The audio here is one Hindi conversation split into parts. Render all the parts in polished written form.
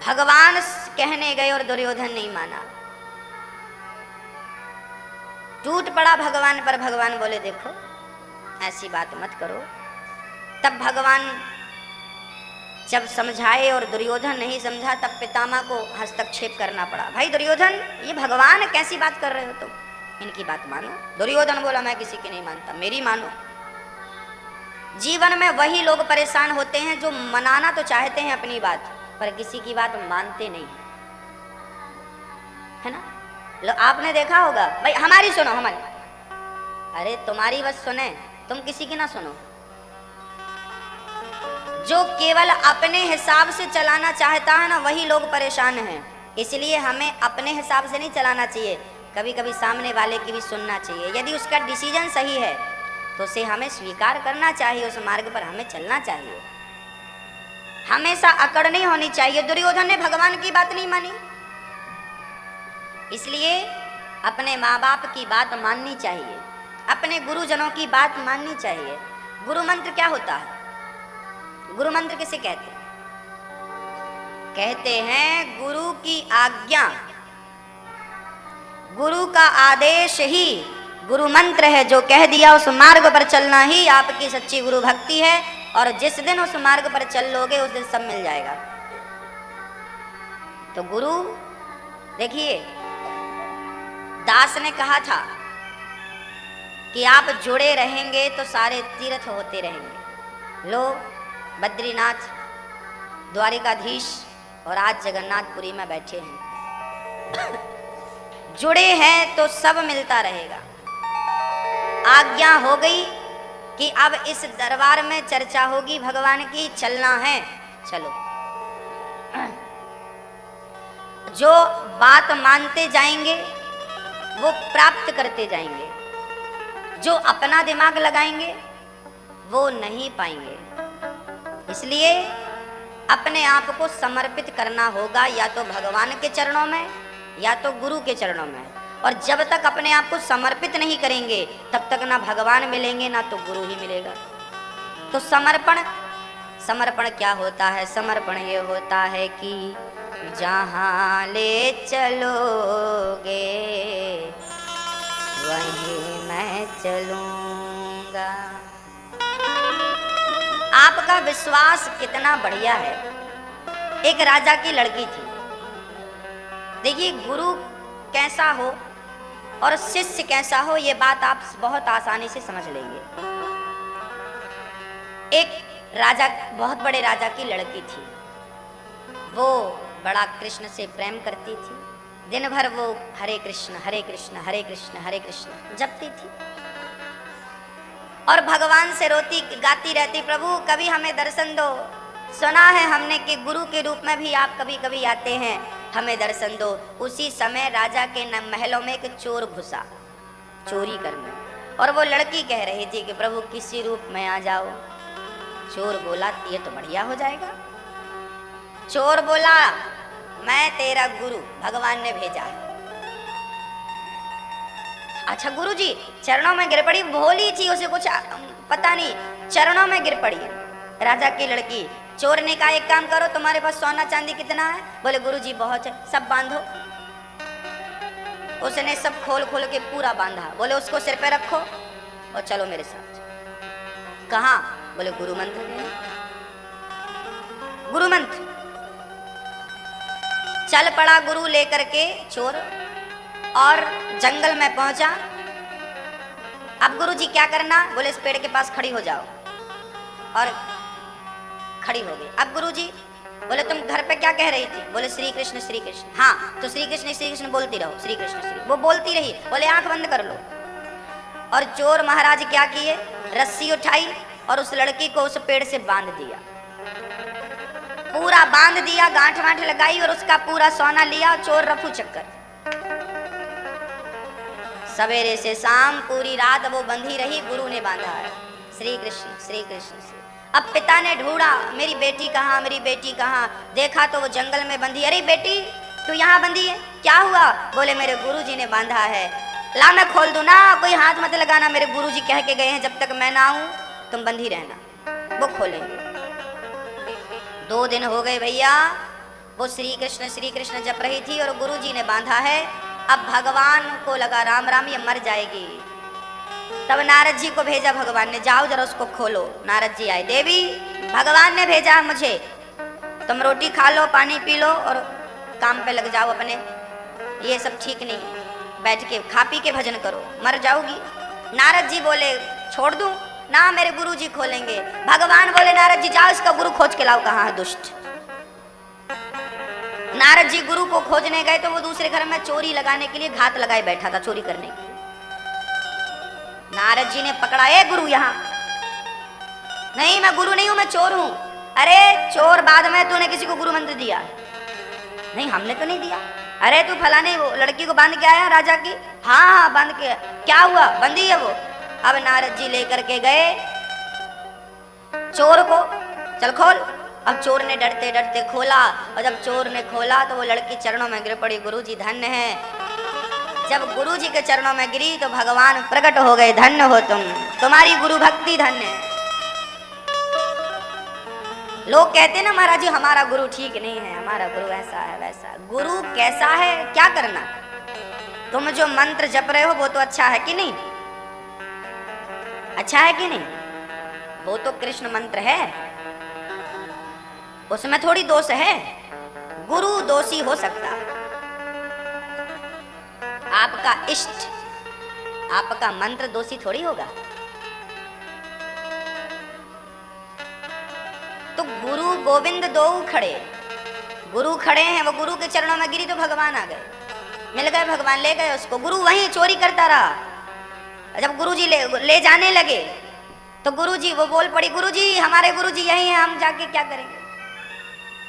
भगवान कहने गए और दुर्योधन नहीं माना, टूट पड़ा भगवान पर। भगवान बोले देखो ऐसी बात मत करो। तब भगवान जब समझाए और दुर्योधन नहीं समझा, तब पितामह को हस्तक्षेप करना पड़ा। भाई दुर्योधन, ये भगवान कैसी बात कर रहे हो तुम, इनकी बात मानो। दुर्योधन बोला मैं किसी की नहीं मानता, मेरी मानो। जीवन में वही लोग परेशान होते हैं जो मनाना तो चाहते हैं अपनी बात, पर किसी की बात मानते नहीं है ना। लो आपने देखा होगा, भाई हमारी सुनो, हमारी। अरे तुम्हारी बस सुने, तुम किसी की ना सुनो। जो केवल अपने हिसाब से चलाना चाहता है ना, वही लोग परेशान हैं। इसलिए हमें अपने हिसाब से नहीं चलाना चाहिए, कभी कभी सामने वाले की भी सुनना चाहिए। यदि उसका डिसीजन सही है तो उसे हमें स्वीकार करना चाहिए, उस मार्ग पर हमें चलना चाहिए। हमेशा अकड़ नहीं होनी चाहिए। दुर्योधन ने भगवान की बात नहीं मानी, इसलिए अपने माँ बाप की बात माननी चाहिए, अपने गुरुजनों की बात माननी चाहिए। गुरु मंत्र क्या होता है? गुरु मंत्र किसे कहते हैं? कहते हैं गुरु की आज्ञा, गुरु का आदेश ही गुरु मंत्र है। जो कह दिया उस मार्ग पर चलना ही आपकी सच्ची गुरु भक्ति है। और जिस दिन उस मार्ग पर चल लोगे उस दिन सब मिल जाएगा। तो गुरु, देखिए दास ने कहा था कि आप जुड़े रहेंगे तो सारे तीर्थ होते रहेंगे। लो बद्रीनाथ, द्वारिकाधीश और आज जगन्नाथपुरी में बैठे हैं। जुड़े हैं तो सब मिलता रहेगा। आज्ञा हो गई कि अब इस दरबार में चर्चा होगी भगवान की, चलना है, चलो। जो बात मानते जाएंगे वो प्राप्त करते जाएंगे, जो अपना दिमाग लगाएंगे वो नहीं पाएंगे। इसलिए अपने आप को समर्पित करना होगा, या तो भगवान के चरणों में या तो गुरु के चरणों में। और जब तक अपने आप को समर्पित नहीं करेंगे तब तक ना भगवान मिलेंगे ना तो गुरु ही मिलेगा। तो समर्पण क्या होता है? समर्पण ये होता है कि जहाँ ले चलोगे वहीं मैं चलूँगा। आपका विश्वास कितना बढ़िया है। एक राजा की लड़की थी। देखिए गुरु कैसा हो और शिष्य कैसा हो, ये बात आप बहुत आसानी से समझ लेंगे। एक राजा, बहुत बड़े राजा की लड़की थी। वो बड़ा कृष्ण से प्रेम करती थी। दिन भर वो हरे कृष्ण हरे कृष्ण हरे कृष्ण हरे कृष्ण जपती थी और भगवान से रोती गाती रहती, प्रभु कभी हमें दर्शन दो। सुना है हमने कि गुरु के रूप में भी आप कभी कभी आते हैं, हमें दर्शन दो। उसी समय राजा के महलों में एक चोर घुसा चोरी करने, और वो लड़की कह रही थी कि प्रभु किसी रूप में आ जाओ। चोर बोला ये तो बढ़िया हो जाएगा। चोर बोला मैं तेरा गुरु, भगवान ने भेजा है। अच्छा गुरु जी चरणों में गिर पड़ी, भोली थी, उसे कुछ पता नहीं, चरणों में गिर पड़ी राजा की लड़की। चोर ने कहा एक काम करो, तुम्हारे पास सोना चांदी कितना है? बोले गुरु जी बहुत है। सब बांधो। उसने सब खोल खोल के पूरा बांधा। बोले उसको सिर पे रखो और चलो मेरे साथ। कहाँ? बोले गुरु मंत्र देना। गुरु मंत्र। चल पड़ा गुरु लेकर के चोर और जंगल में पहुंचा। अब गुरु जी क्या करना? बोले इस पेड़ के पास खड़ी हो जाओ। और खड़ी हो गई। अब गुरु जी बोले तुम घर पे क्या कह रही थी? बोले श्री कृष्ण श्री कृष्ण। हाँ तो श्री कृष्ण बोलती रहो, श्री कृष्ण श्री। वो बोलती रही। बोले आंख बंद कर लो। और चोर महाराज क्या किए? रस्सी उठाई और उस लड़की को उस पेड़ से बांध दिया, पूरा बांध दिया, गांठ वांठ लगाई और उसका पूरा सोना लिया। चोर रफू चक्कर। सवेरे से शाम पूरी रात वो बंधी रही, गुरु ने बांधा है। श्री कृष्ण श्री कृष्ण श्री। अब पिता ने ढूंढा मेरी बेटी कहाँ, मेरी बेटी कहाँ। देखा तो वो जंगल में बंधी। अरे बेटी तू यहाँ बंधी है, क्या हुआ? बोले मेरे गुरुजी ने बांधा है। ला मैं खोल दूं ना, कोई हाथ मत लगाना, मेरे गुरुजी कह के गए हैं जब तक मैं ना आऊं तुम बंधी रहना। वो खोलेंगे। 2 दिन हो गए भैया, वो श्री कृष्ण जप रही थी और गुरु जी ने बांधा है। अब भगवान को लगा राम राम ये मर जाएगी। तब नारद जी को भेजा भगवान ने, जाओ जरा उसको खोलो। नारद जी आए, देवी भगवान ने भेजा मुझे, तुम रोटी खा लो, पानी पी लो और काम पे लग जाओ अपने, ये सब ठीक नहीं, बैठ के खा पी के भजन करो, मर जाओगी। नारद जी बोले छोड़ दूं ना, मेरे गुरु जी खोलेंगे। भगवान बोले नारद जी जाओ इसका गुरु खोज के लाओ, कहाँ है दुष्ट। नारद जी गुरु को खोजने गए तो वो दूसरे घर में चोरी लगाने के लिए घात लगाए बैठा था, चोरी करने के लिए। नारद जी ने पकड़ा, ए गुरु यहाँ नहीं, मैं गुरु नहीं हूं, मैं चोर हूं। अरे चोर बाद में, तूने किसी को गुरु मंत्र दिया? नहीं हमने तो नहीं दिया। अरे तू फलाने वो लड़की को बांध के आया राजा की? हाँ हाँ बांध के। क्या हुआ? बंदी है वो। अब नारद जी लेकर के गए चोर को, चल खोल। अब चोर ने डरते डरते खोला और जब चोर ने खोला तो वो लड़की चरणों में गिर पड़ी, गुरु जी धन्य है। जब गुरु जी के चरणों में गिरी तो भगवान प्रकट हो गए, धन्य हो तुम, तुम्हारी गुरु भक्ति धन्य है। लोग कहते ना महाराज जी हमारा गुरु ठीक नहीं है, हमारा गुरु ऐसा है वैसा। गुरु कैसा है क्या करना, तुम जो मंत्र जप रहे हो वो तो अच्छा है कि नहीं? अच्छा है कि नहीं? वो तो कृष्ण मंत्र है, उसमें थोड़ी दोष है। गुरु दोषी हो सकता है, आपका इष्ट, आपका मंत्र दोषी थोड़ी होगा। तो गुरु गोविंद दो खड़े, गुरु खड़े हैं, वो गुरु के चरणों में गिरी तो भगवान आ गए, मिल गए, भगवान ले गए उसको। गुरु वहीं चोरी करता रहा। जब गुरु जी ले जाने लगे तो गुरु जी वो बोल पड़ी, गुरु जी हमारे गुरु जी यहीं हैं, हम जाके क्या करेंगे?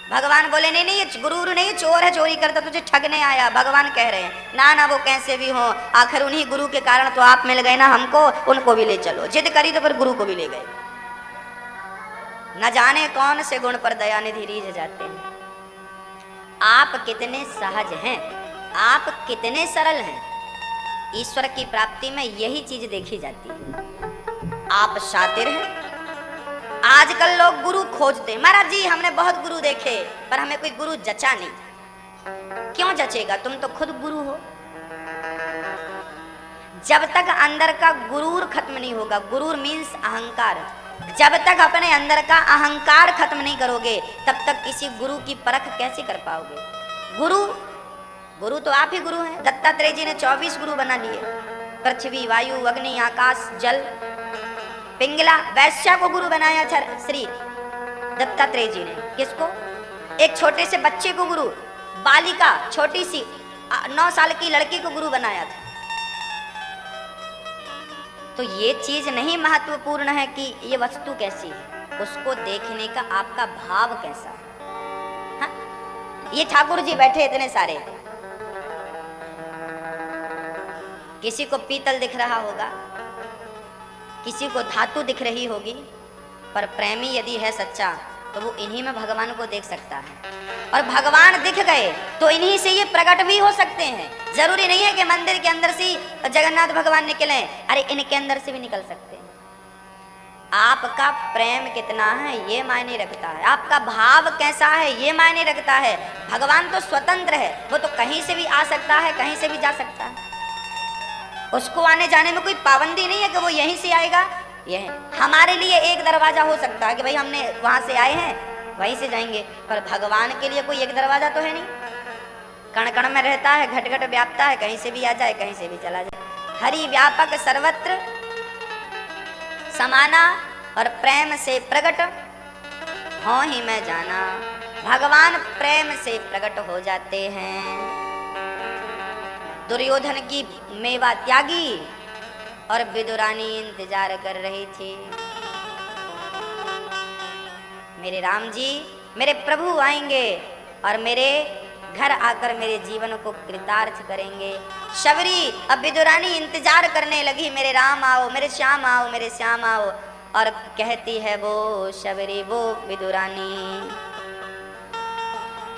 भगवान बोले नहीं नहीं ये गुरु नहीं, चोर है, चोरी करता, तुझे ठगने आया। भगवान कह रहे हैं ना ना वो कैसे भी हो, आखिर उन्हीं गुरु के कारण तो आप मिल गए ना हमको, उनको भी ले चलो। जिद करी तो फिर गुरु को भी ले गए। न जाने कौन से गुण पर दयानिधि रीझ जाते हैं। आप कितने सहज हैं, आप कितने सरल हैं, ईश्वर की प्राप्ति में यही चीज देखी जाती है। आप शातिर हैं। आजकल लोग गुरु खोजते, महाराज जी हमने बहुत गुरु देखे पर हमें कोई गुरु जचा नहीं। क्यों जचेगा, तुम तो खुद गुरु हो। जब तक अंदर का गुरूर खत्म नहीं होगा, गुरूर मीन्स अहंकार, जब तक अपने अंदर का अहंकार खत्म नहीं करोगे तब तक किसी गुरु की परख कैसे कर पाओगे? गुरु तो आप ही गुरु हैं। दत्तात्रेय जी ने 24 गुरु बना लिए, पृथ्वी वायु अग्नि आकाश जल। पिंगला वैश्या को गुरु बनाया श्री दत्तात्रेय जी ने। किसको? एक छोटे से बच्चे को गुरु, बालिका छोटी सी 9 साल की लड़की को गुरु बनाया था। तो ये चीज नहीं महत्वपूर्ण है कि ये वस्तु कैसी है, उसको देखने का आपका भाव कैसा है। हाँ? ये ठाकुर जी बैठे इतने सारे, किसी को पीतल दिख रहा होगा, किसी को धातु दिख रही होगी, पर प्रेमी यदि है सच्चा तो वो इन्हीं में भगवान को देख सकता है। और भगवान दिख गए तो इन्हीं से ये प्रकट भी हो सकते हैं। जरूरी नहीं है कि मंदिर के अंदर से जगन्नाथ भगवान निकले, अरे इनके अंदर से भी निकल सकते हैं। आपका प्रेम कितना है ये मायने रखता है, आपका भाव कैसा है ये मायने रखता है। भगवान तो स्वतंत्र है, वो तो कहीं से भी आ सकता है, कहीं से भी जा सकता है। उसको आने जाने में कोई पाबंदी नहीं है कि वो यहीं से आएगा। यह हमारे लिए एक दरवाजा हो सकता है कि भाई हमने वहां से आए हैं वहीं से जाएंगे, पर भगवान के लिए कोई एक दरवाजा तो है नहीं। कण कण में रहता है, घट घट व्यापता है, कहीं से भी आ जाए कहीं से भी चला जाए। हरि व्यापक सर्वत्र समाना और प्रेम से प्रकट हो ही मैं जाना। भगवान प्रेम से प्रकट हो जाते हैं। दुर्योधन की मेवा त्यागी और विदुरानी इंतजार कर रही थी। मेरे राम जी, मेरे प्रभु आएंगे और मेरे घर आकर मेरे जीवन को कृतार्थ करेंगे। शबरी अब विदुरानी इंतजार करने लगी, मेरे राम आओ, मेरे श्याम आओ, मेरे श्याम आओ। और कहती है वो शबरी, वो विदुरानी,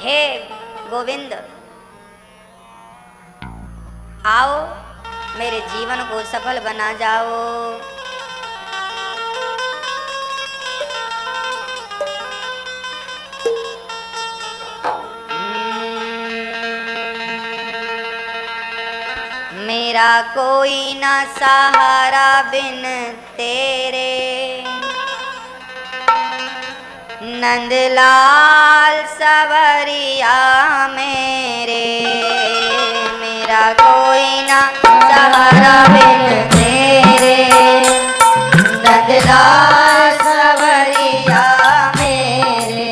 हे गोविंद आओ, मेरे जीवन को सफल बना जाओ। मेरा कोई ना सहारा बिन तेरे, नंदलाल सवरिया मेरे, मेरा कोई ना सहारा बिन तेरे, नंदलाल सवरिया मेरे,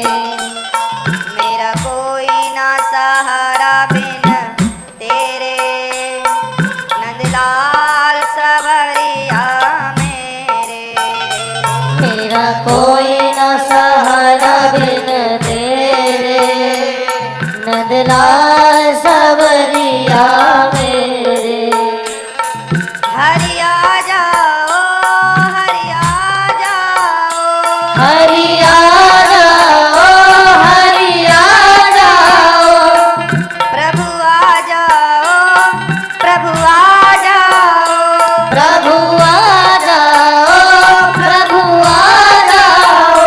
मेरा कोई ना सहारा बिन तेरे, नंदलाल सवरिया मेरे, मेरा कोई ना सहारा बिन तेरे, नंदलाल सवरिया मेरे। हरि आ जाओ, हरि आ जाओ, हरि आ जाओ, हरि आ जाओ, प्रभु आ जाओ, प्रभु आ जाओ, प्रभु आ जाओ, प्रभु आ जाओ,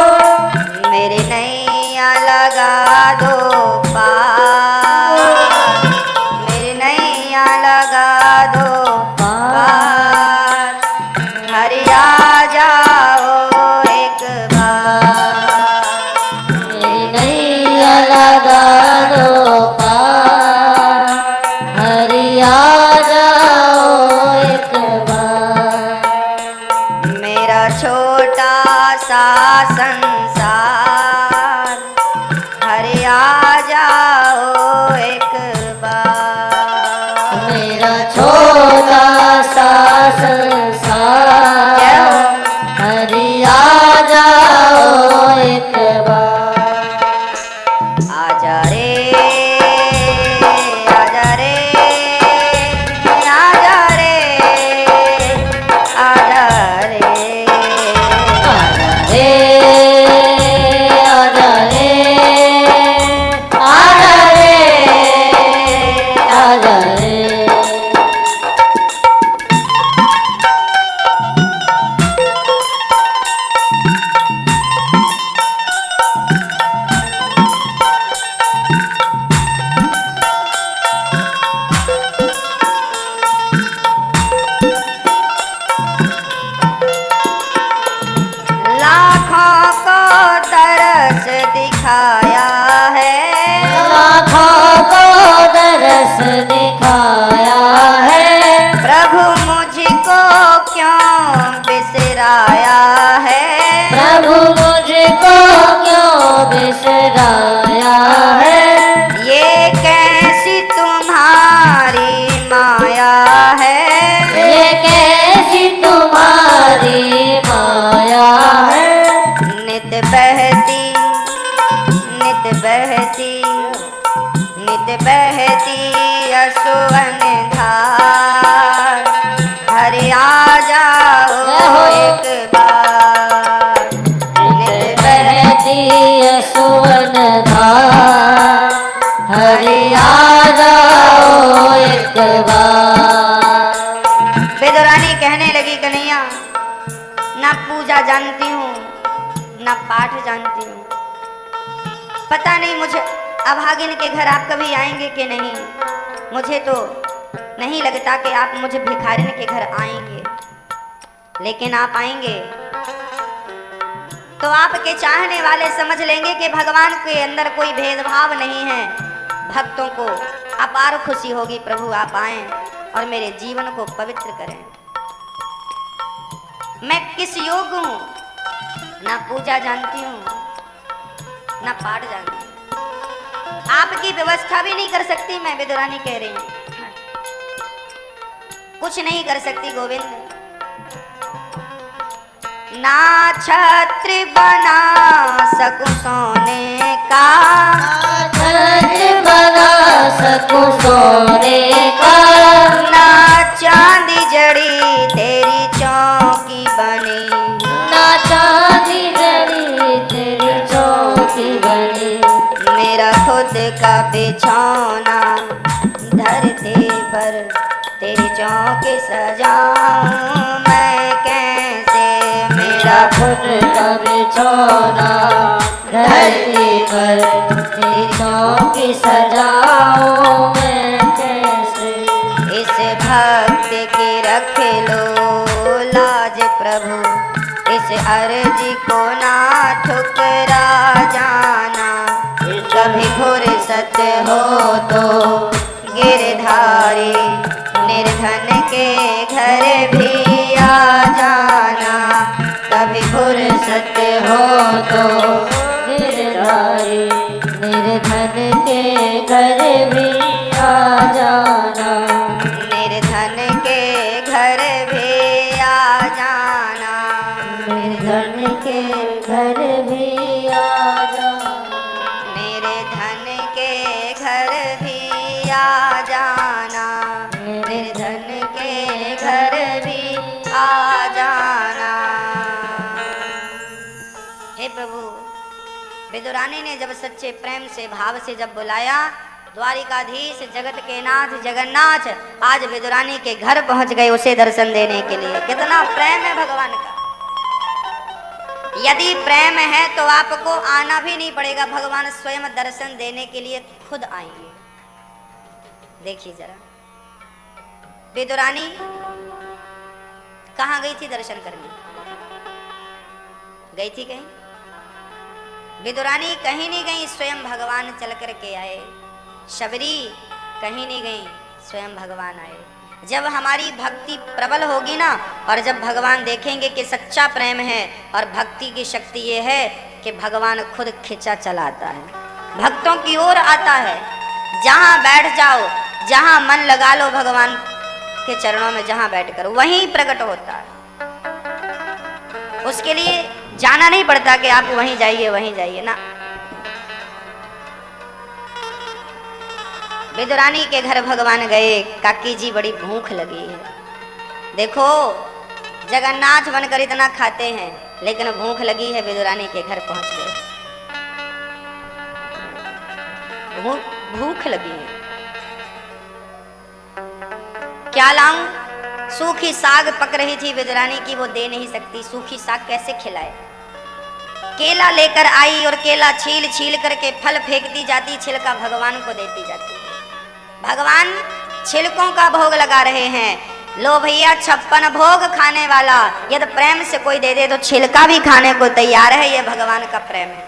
मेरे नैया लगा दो पार, मेरे नैया लगा दो पार, हरि आ जाओ एक बार, मेरी नैया लगा दो पार, हरि आ जाओ एक बार। मेरा छोटा सा संसार, हरि आ जाओ एक बार, मेरा छोटा सा संसार, हरि आ जाओ एक बार। आजा रे, आजा रे, आजा रे, आजा रे, रे आजा रे, आजा रे, आजा रे। लाखों को तरस दिखाया है, लाखों को दरस दिखाया है, प्रभु मुझको क्यों बिसराया है, प्रभु मुझको क्यों बिसराया है, ये कैसी तुम्हारी माया है, ये कैसी तुम्हारी माया है, नित बहती, नित बहती, नित बहती असुवन धार, हरि आ जाओ एक बार, नित बहती सुवन धार, हरि आ जाओ एक बार। बेदरानी कहने लगी कन्हैया, ना पूजा जानती हूँ ना पाठ जानती हूँ, पता नहीं मुझे अभागिन के घर आप कभी आएंगे कि नहीं, मुझे तो नहीं लगता कि आप मुझे भिखारिन के घर आएंगे, लेकिन आप आएंगे तो आपके चाहने वाले समझ लेंगे कि भगवान के अंदर कोई भेदभाव नहीं है, भक्तों को अपार खुशी होगी। प्रभु आप आएं और मेरे जीवन को पवित्र करें। मैं किस योग्य हूँ, ना पूजा जानती हूँ ना पाठ जानती हूँ, आपकी व्यवस्था भी नहीं कर सकती मैं, विदुरानी कह रही हूँ, कुछ नहीं कर सकती गोविंद। ना छत्र बना सकूं सोने का, छत्र बना सकूं सोने का, ना चांदी जड़ी तेरी चौकी बनी, ना चांदी जड़ी तेरी चौकी बनी, मेरा खुद का बिछौना धरती पर तेरी चौकी सजाऊं मैं कैसे, मेरा खुद का बिछौना धरती पर तेरी चौकी सजाऊं मैं कैसे, इस भक्ति अर्जी को ना ठुकरा जाना, कभी फुर्सत हो तो गिरधारी निर्धन के घर भी आ जाना, कभी फुर्सत हो तो गिरधारी निर्धन के घर भी आ जाना, निर्धन के घर भी आ जाना, निर्धन के घर भी आ जाना, मेरे धन के घर भी आ जाना, निर्धन के घर भी आ जाना। हे प्रभु, विदुरानी ने जब सच्चे प्रेम से भाव से जब बुलाया, द्वारिकाधीश जगत के नाथ जगन्नाथ आज विदुरानी के घर पहुंच गए उसे दर्शन देने के लिए। कितना प्रेम है भगवान का। यदि प्रेम है तो आपको आना भी नहीं पड़ेगा, भगवान स्वयं दर्शन देने के लिए खुद आएंगे। देखिए जरा, विदुरानी कहाँ गई थी दर्शन करने? गई थी कहीं? विदुरानी कहीं नहीं गई, स्वयं भगवान चल कर के आए। शबरी कहीं नहीं गई, स्वयं भगवान आए। जब हमारी भक्ति प्रबल होगी ना, और जब भगवान देखेंगे कि सच्चा प्रेम है, और भक्ति की शक्ति ये है कि भगवान खुद खिंचा चलाता है, भक्तों की ओर आता है। जहाँ बैठ जाओ, जहाँ मन लगा लो भगवान के चरणों में, जहाँ बैठकर वहीं प्रकट होता है। उसके लिए जाना नहीं पड़ता कि आप वहीं जाइए ना। विदुरानी के घर भगवान गए। काकी जी बड़ी भूख लगी है। देखो, जगन्नाथ बनकर इतना खाते हैं, लेकिन भूख लगी है, विदुरानी के घर पहुंच गए। भूख लगी है, क्या लाऊं? सूखी साग पक रही थी विदुरानी की, वो दे नहीं सकती, सूखी साग कैसे खिलाए। केला लेकर आई और केला छील छील करके फल फेंकती जाती, छिलका भगवान को देती जाती। भगवान छिलकों का भोग लगा रहे हैं। लो भैया, 56 भोग खाने वाला यदि प्रेम से कोई दे दे तो छिलका भी खाने को तैयार है। ये भगवान का प्रेम है।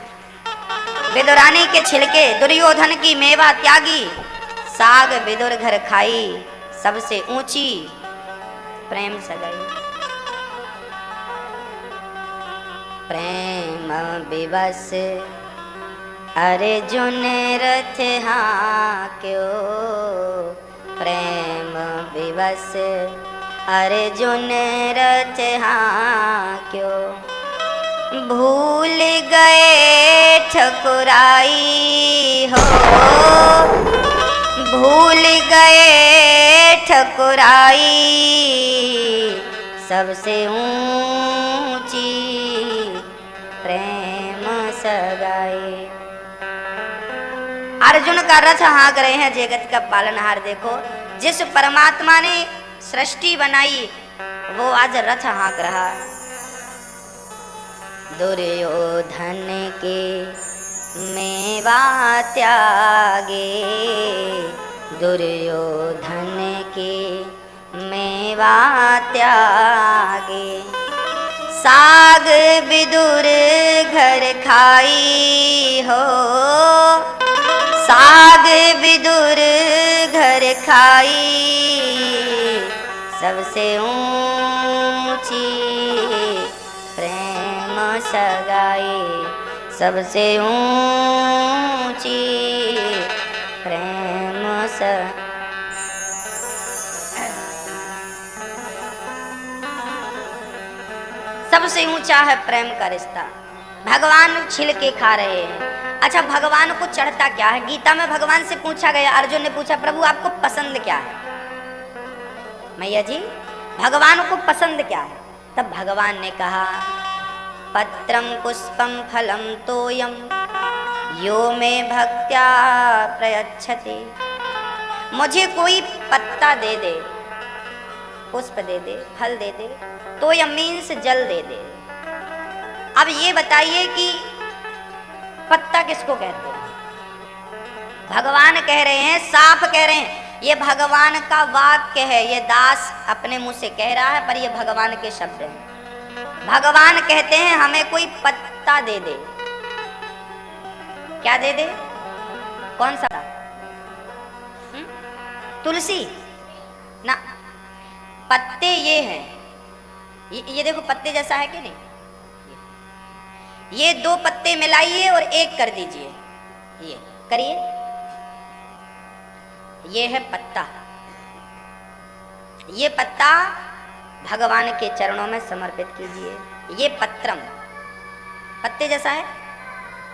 विदुरानी के छिलके दुर्योधन की मेवा त्यागी, साग विदुर घर खाई, सबसे ऊंची प्रेम सगाई। प्रेम विवश अर्जुन रथ हांक्यो, प्रेम विवश अर्जुन रथ हांक्यो, भूल गए ठकुराई हो, भूल गए ठकुराई, सबसे ऊंची प्रेम सगाई। अर्जुन का रथ हाँक रहे हैं जगत का पालनहार। देखो, जिस परमात्मा ने सृष्टि बनाई वो आज रथ हाँक रहा। दुर्योधन के मेवा त्यागे, दुर्योधन के मेवा त्यागे, साग विदुर घर खाई हो, साग विदुर घर खाई, सबसे ऊंची प्रेम सगाई, सबसे ऊंची प्रेम सगाई। सबसे ऊंचा है प्रेम का रिश्ता। भगवान छिलके खा रहे हैं। अच्छा, भगवान को चढ़ता क्या है? गीता में भगवान से पूछा गया, अर्जुन ने पूछा, प्रभु आपको पसंद क्या है? मैया जी, भगवान को पसंद क्या है? तब भगवान ने कहा, पत्रम पुष्पम फलम तोयम यो में भक्त्या प्रयच्छति। मुझे कोई पत्ता दे दे, पुष्प दे दे, फल दे दे, तोयम मीन्स जल दे दे। अब ये बताइए कि पत्ता किसको कहते हैं? भगवान कह रहे हैं, साफ कह रहे हैं, ये भगवान का वाक्य है, ये दास अपने मुंह से कह रहा है, पर ये भगवान के शब्द हैं। भगवान कहते हैं हमें कोई पत्ता दे दे। क्या दे दे? कौन सा? तुलसी ना, पत्ते ये हैं, ये देखो पत्ते जैसा है कि नहीं, ये 2 पत्ते मिलाइए और एक कर दीजिए, ये करिए, ये है पत्ता। ये पत्ता भगवान के चरणों में समर्पित कीजिए। ये पत्रम, पत्ते जैसा है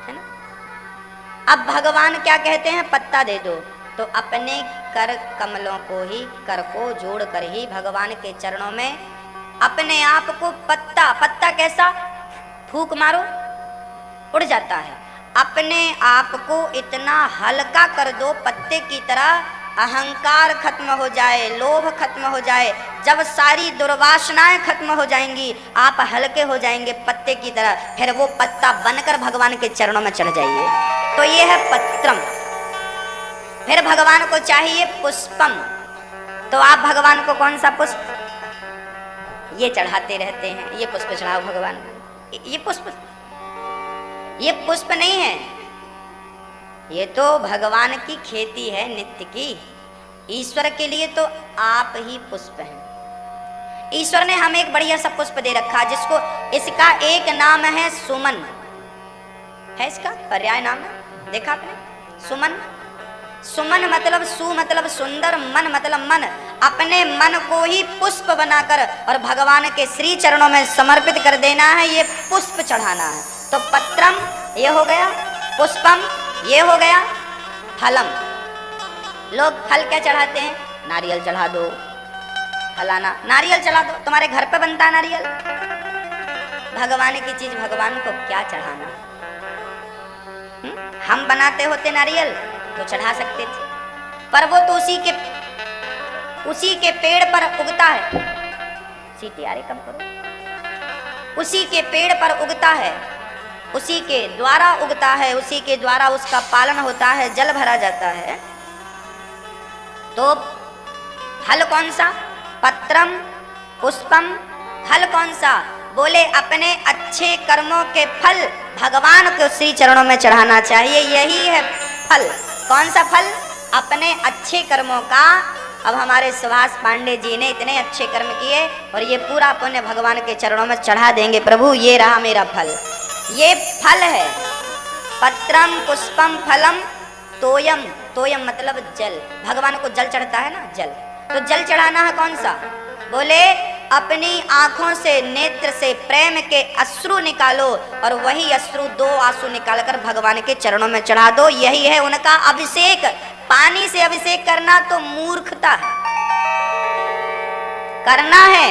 ना। अब भगवान क्या कहते हैं? पत्ता दे दो। तो अपने कर कमलों को ही, कर को जोड़ कर ही भगवान के चरणों में अपने आप को पत्ता, पत्ता कैसा? फूंक मारो उड़ जाता है। अपने आप को इतना हल्का कर दो पत्ते की तरह, अहंकार खत्म हो जाए, लोभ खत्म हो जाए। जब सारी दुर्वासनाएं खत्म हो जाएंगी, आप हल्के हो जाएंगे पत्ते की तरह, फिर वो पत्ता बनकर भगवान के चरणों में चढ़ जाइए। तो ये है पत्रम। फिर भगवान को चाहिए पुष्पम। तो आप भगवान को कौन सा पुष्प? ये चढ़ाते रहते हैं, ये पुष्प चढ़ाओ भगवान को। ये पुष्प नहीं है, ये तो भगवान की खेती है नित्य की। ईश्वर के लिए तो आप ही पुष्प हैं। ईश्वर ने हमें एक बढ़िया सा पुष्प दे रखा, जिसको, इसका एक नाम है सुमन, है इसका पर्याय नाम है, देखा आपने? सुमन। सुमन मतलब सु मतलब सुंदर, मन मतलब मन। अपने मन को ही पुष्प बनाकर और भगवान के श्री चरणों में समर्पित कर देना है, ये पुष्प चढ़ाना है। तो पत्रम ये हो गया, पुष्पम ये हो गया, फलम। लोग फल क्या चढ़ाते हैं? नारियल चढ़ा दो, फलाना नारियल चढ़ा दो। तुम्हारे घर पे बनता है नारियल? भगवान की चीज भगवान को क्या चढ़ाना? हम बनाते होते नारियल तो चढ़ा सकते थे, पर वो तो उसी के पेड़ पर उगता है। सीटी आ रही, कम करो। उसी के पेड़ पर उगता है, उसी के द्वारा उगता है, उसी के द्वारा उसका पालन होता है, जल भरा जाता है। तो फल कौन सा? पत्रम, पुष्पम। फल कौन सा? बोले अपने अच्छे कर्मों के फल भगवान को श्री चरणों में चढ़ाना चाहिए, यही है फल। कौन सा फल? अपने अच्छे कर्मों का। अब हमारे सुभाष पांडे जी ने इतने अच्छे कर्म किए और ये पूरा पुण्य भगवान के चरणों में चढ़ा देंगे। प्रभु ये रहा मेरा फल, ये फल है। पत्रम पुष्पम फलम तोयम। तोयम मतलब जल। भगवान को जल चढ़ता है ना, जल। तो जल चढ़ाना है कौन सा? बोले अपनी आंखों से, नेत्र से प्रेम के अश्रु निकालो और वही अश्रु 2 आंसू निकालकर भगवान के चरणों में चढ़ा दो। यही है उनका अभिषेक। पानी से अभिषेक करना तो मूर्खता है, करना है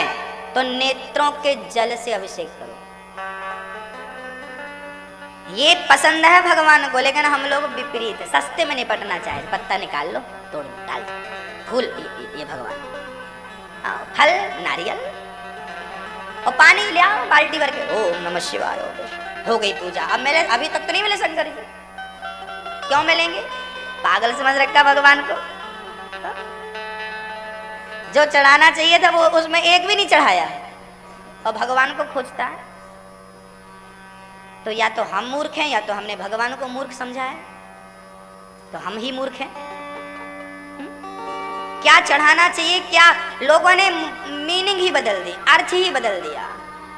तो नेत्रों के जल से अभिषेक करो। ये पसंद है भगवान को, लेकिन हम लोग विपरीत, सस्ते में निपटना चाहे। पत्ता निकाल लो, तोड़ दो, डाल दो। फूल ये भगवान, फल नारियल और पानी ले आओ बाल्टी भर के। ओम नमः शिवाय, हो गई पूजा। अब मिले? अभी तक तो नहीं मिले शंकर जी। क्यों मिलेंगे? पागल समझ रखा भगवान को। जो चढ़ाना चाहिए था वो उसमें एक भी नहीं चढ़ाया और भगवान को खोजता है। तो या तो हम मूर्ख हैं या तो हमने भगवान को मूर्ख समझा है। तो हम ही मूर्ख हैं। क्या चढ़ाना चाहिए, क्या लोगों ने मीनिंग ही बदल दी, अर्थ ही बदल दिया।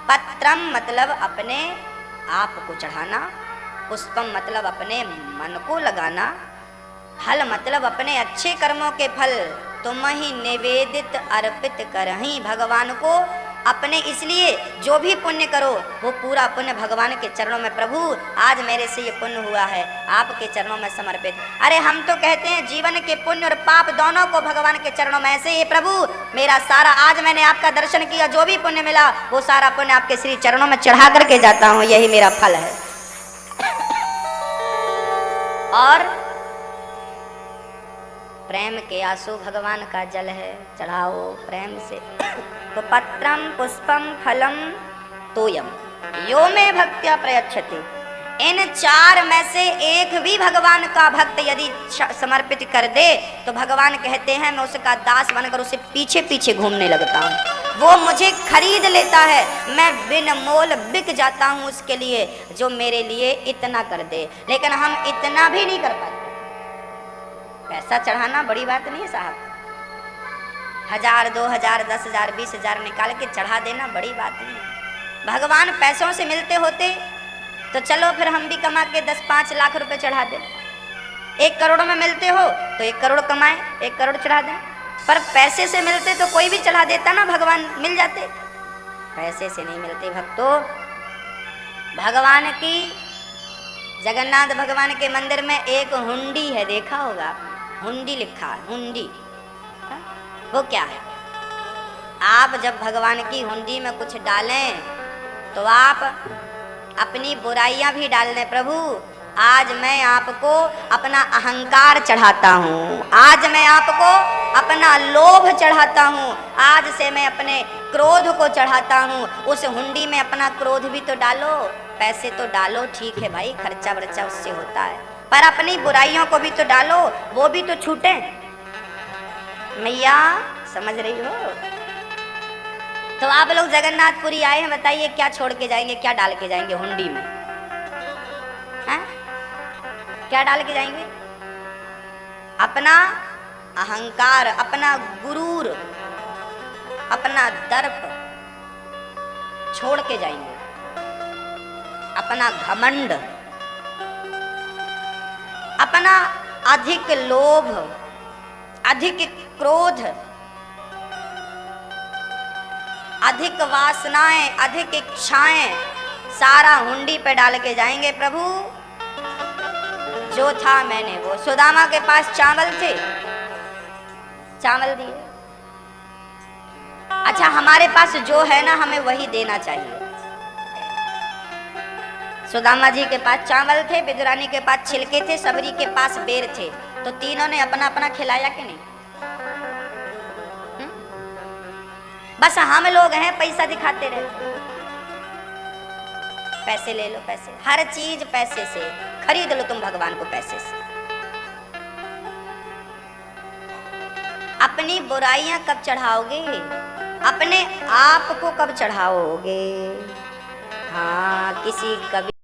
पत्रम मतलब अपने आप को चढ़ाना, पुष्पम मतलब अपने मन को लगाना, फल मतलब अपने अच्छे कर्मों के फल तुम ही निवेदित अर्पित करहीं भगवान को अपने। इसलिए जो भी पुण्य करो वो पूरा पुण्य भगवान के चरणों में। प्रभु आज मेरे से ये पुण्य हुआ है, आपके चरणों में समर्पित। अरे हम तो कहते हैं जीवन के पुण्य और पाप दोनों को भगवान के चरणों में। ऐसे ही प्रभु मेरा सारा, आज मैंने आपका दर्शन किया, जो भी पुण्य मिला वो सारा पुण्य आपके श्री चरणों में चढ़ा करके जाता हूँ, यही मेरा फल है। और प्रेम के आंसू भगवान का जल है, चढ़ाओ प्रेम से। तो पत्रम पुष्पम फलम तोयम यो में भक्त्या प्रयच्छति। इन 4 में से एक भी भगवान का भक्त यदि समर्पित कर दे तो भगवान कहते हैं मैं उसका दास बनकर उसे पीछे पीछे घूमने लगता हूँ। वो मुझे खरीद लेता है, मैं बिन मोल बिक जाता हूँ उसके लिए जो मेरे लिए इतना कर दे। लेकिन हम इतना भी नहीं कर पाते। पैसा चढ़ाना बड़ी बात नहीं है साहब, 1000, 2000, 10,000, 20,000 निकाल के चढ़ा देना बड़ी बात नहीं है। भगवान पैसों से मिलते होते तो चलो फिर हम भी कमा के 10-5 लाख रुपए चढ़ा दें। 1 करोड़ में मिलते हो तो 1 करोड़ कमाए, 1 करोड़ चढ़ा दें। पर पैसे से मिलते तो कोई भी चढ़ा देता ना, भगवान मिल जाते। पैसे से नहीं मिलते भक्तों। भगवान की, जगन्नाथ भगवान के मंदिर में एक हुंडी है, देखा होगा आपने, हुंडी लिखा है, हुंडी। वो क्या है? आप जब भगवान की हुंडी में कुछ डालें तो आप अपनी बुराइयां भी डाल दें। प्रभु आज मैं आपको अपना अहंकार चढ़ाता हूँ, आज मैं आपको अपना लोभ चढ़ाता हूँ, आज से मैं अपने क्रोध को चढ़ाता हूँ। उस हुंडी में अपना क्रोध भी तो डालो, पैसे तो डालो, ठीक है भाई, खर्चा वर्चा उससे होता है, पर अपनी बुराइयों को भी तो डालो, वो भी तो छूटे। मैया समझ रही हो? तो आप लोग जगन्नाथपुरी आए हैं, बताइए क्या छोड़ के जाएंगे, क्या डाल के जाएंगे हुंडी में? हैं? क्या डाल के जाएंगे? अपना अहंकार, अपना गुरूर, अपना दर्प छोड़ के जाएंगे, अपना घमंड, अपना अधिक लोभ, अधिक क्रोध, अधिक वासनाएं, अधिक इच्छाएं, सारा हुंडी पे डाल के जाएंगे। प्रभु जो था मैंने वो, सुदामा के पास चावल थे, चावल दिए। अच्छा हमारे पास जो है ना, हमें वही देना चाहिए। सुदामा जी के पास चावल थे, विदुरानी के पास छिलके थे, सबरी के पास बेर थे, तो तीनों ने अपना अपना खिलाया कि नहीं? बस हम लोग हैं पैसा दिखाते रहते, पैसे ले लो, पैसे, हर चीज पैसे से खरीद लो तुम भगवान को, पैसे से। अपनी बुराइयां कब चढ़ाओगे? अपने आप को कब चढ़ाओगे? हाँ, किसी कभी